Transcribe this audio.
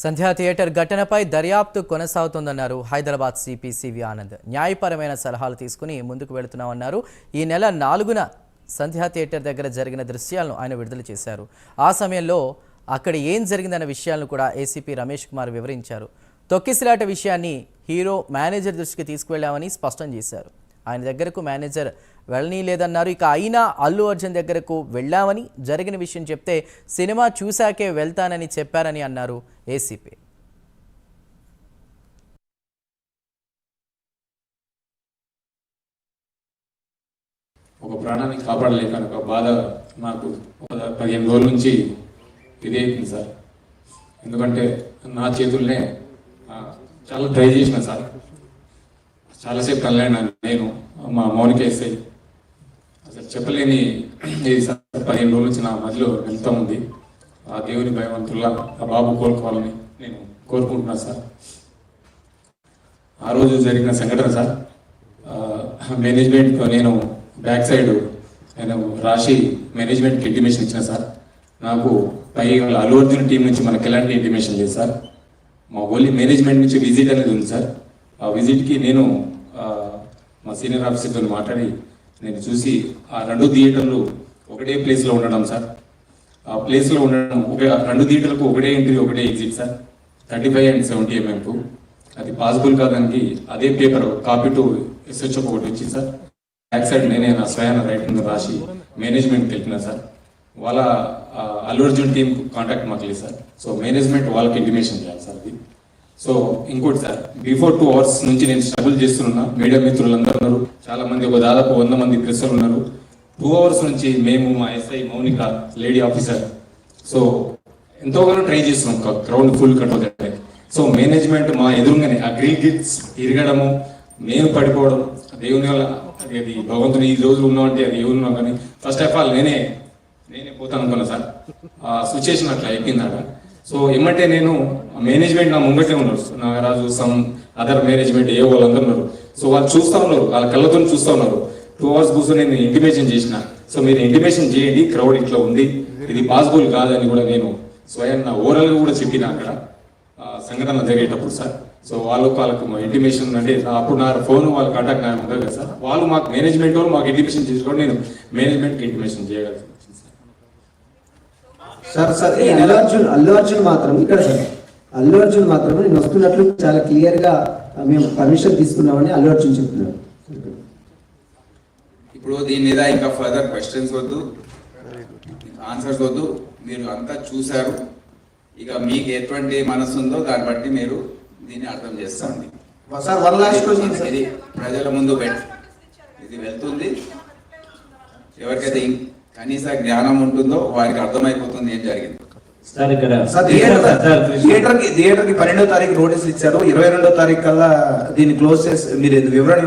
సంధ్యా theatre ఘటనపై దర్యాప్తు కొనసాగుతోందన్నారు Hyderabad CP CV Anand. న్యాయపరమైన సలహాలు తీసుకుని ముందుకు వెళుతున్నామన్నారు. ఈ నెల 4న సంధ్యా థియేటర్ దగ్గర జరిగిన దృశ్యాలను ఆయన విడుదల చేశారు. ఆ సమయంలో అక్కడ ఏం జరిగిందన్న విషయాలను కూడా ఏసీపీ రమేష్ కుమార్ వివరించారు. తొక్కిసలాట విషయాన్ని హీరో మేనేజర్ దృష్టికి తీసుకువెళ్లామని స్పష్టం చేశారు. ఆయన దగ్గరకు మేనేజర్ వెళ్ళనీలేదన్నారు. ఇక అయినా అల్లు అర్జున్ దగ్గరకు వెళ్ళామని, జరిగిన విషయం చెప్తే సినిమా చూశాకే వెళ్తానని చెప్పారని అన్నారు ఏసీపీ. ఒక ప్రాణాన్ని కాపాడలేక ఒక బాధ నాకు 15 రోజుల నుంచి ఇదే అవుతుంది సార్. ఎందుకంటే నా చేతుల్నే చాలా ట్రై చేసిన సార్, చాలాసేపు కలైనాను నేను, మా మౌనిక ఎస్ఐ. అసలు చెప్పలేని ఇది సార్. 15 రోజుల నుంచి నా మధ్యలో వెళ్తూ ఉంది. ఆ దేవుని భయవంతుల్లా ఆ బాబు కోలుకోవాలని నేను కోరుకుంటున్నాను సార్. ఆ రోజు జరిగిన సంఘటన సార్, మేనేజ్మెంట్ నేను బ్యాక్ సైడ్ నేను రాసి మేనేజ్మెంట్కి ఇంటిమేషన్ ఇచ్చిన సార్. నాకు పై అల్లు అర్జున్ టీం నుంచి మనకు ఎలాంటి ఇంటిమేషన్ లేదు సార్. మా ఓన్లీ మేనేజ్మెంట్ నుంచి విజిట్ అనేది ఉంది సార్. ఆ విజిట్కి నేను మా సీనియర్ ఆఫీసర్తో మాట్లాడి నేను చూసి ఆ 2 థియేటర్లు ఒకటే ప్లేస్లో ఉండడం సార్. ఆ ప్లేస్లో ఉండడం 2 థియేటర్లకు ఒకటే ఎంట్రీ ఒకటే ఎగ్జిట్ సార్. 35 and 70 mm అది పాసిబుల్ కాదానికి అదే పేపర్ కాపీ టు SHO ఒకటి వచ్చింది సార్. బ్యాక్ సైడ్ నేనే నా స్వయాన రైటింగ్ రాసి మేనేజ్మెంట్కి వెళ్ళినా సార్. వాళ్ళ అల్లు అర్జున్ టీం కాంటాక్ట్ మాకు లేదు సార్. సో మేనేజ్మెంట్ వాళ్ళకి ఇంటిమేషన్ చేయాలి సార్ అది. సో ఇంకోటి సార్, బిఫోర్ 2 hours నుంచి నేను స్ట్రగుల్ చేస్తున్నా. మీడియా మిత్రులందరూ ఉన్నారు, చాలా మంది, ఒక దాదాపు 100 మంది ప్రెస్సులు ఉన్నారు. 2 hours నుంచి మేము, మా SI Mounika lady officer, so ఎంతోగానో ట్రై చేస్తున్నాం క్రౌడ్ ఫుల్ కంట్రోల్ చేయడానికి. సో మేనేజ్మెంట్ మా ఎదురుగానే ఆ గ్రిల్ గిట్స్ తిరగడము, నేను పడిపోవడం, దేవుని వల్ల అది భగవంతుని ఈ రోజులు ఉన్నామంటే అది ఎవరు ఉన్నాం. కానీ ఫస్ట్ ఆఫ్ ఆల్ నేనే పోతాను అనుకున్నా సార్. ఆ సిచ్యుయేషన్ అట్లా అయిపోయిందట. సో ఏమంటే నేను మేనేజ్మెంట్ నా ముంగటే ఉన్నారు, నాగరాజు, సమ్ అదర్ మేనేజ్మెంట్ ఏ వాళ్ళందరూ ఉన్నారు. సో వాళ్ళు చూస్తూ ఉన్నారు, వాళ్ళ కళ్ళతో చూస్తూ ఉన్నారు. 2 hours కూర్చొని నేను ఇంటిమేషన్ చేసిన. సో మీరు ఇంటిమేషన్ చేయండి, క్రౌడ్ ఇట్లా ఉంది, ఇది పాసిబుల్ కాదని కూడా నేను స్వయం నా ఓరల్గా కూడా చెప్పిన అక్కడ సంఘటన జరిగేటప్పుడు సార్. సో వాళ్ళకు ఇంటిమేషన్ అంటే అప్పుడు నా ఫోన్ వాళ్ళకి కాంటాక్ట్ నాకు ఉంటుంది కదా సార్. వాళ్ళు మాకు మేనేజ్మెంట్ వాళ్ళు మాకు ఇంటిమేషన్ చేసుకోండి, నేను మేనేజ్మెంట్కి ఇంటిమేషన్ చేయగలను సార్. సార్ అల్లు అర్జున్ మాత్రం ఇక్కడ సార్, అల్లు అర్జున్ మాత్రం నేను వస్తున్నట్లు చాలా క్లియర్ గా మేము పర్మిషన్ తీసుకున్నామని అల్లు అర్జున్ చెప్తున్నారు. ఇప్పుడు దీని మీద ఇంకా ఫర్దర్ క్వశ్చన్స్ వద్దు, ఆన్సర్స్ వద్దు. మీరు అంతా చూశారు, ఇక మీకు ఎటువంటి మనసు ఉందో దాన్ని బట్టి మీరు దీన్ని అర్థం చేస్తాండి. ఇది ప్రజల ముందు ఇది వెళ్తుంది. ఎవరికైతే కనీస జ్ఞానం ఉంటుందో వారికి అర్థమైపోతుంది ఏం జరిగింది. థియేటర్ కి 12వ తారీఖు నోటీస్ ఇచ్చారు, 22వ తారీఖు కల్లా దీన్ని క్లోజ్ చేసి మీరు వివరణ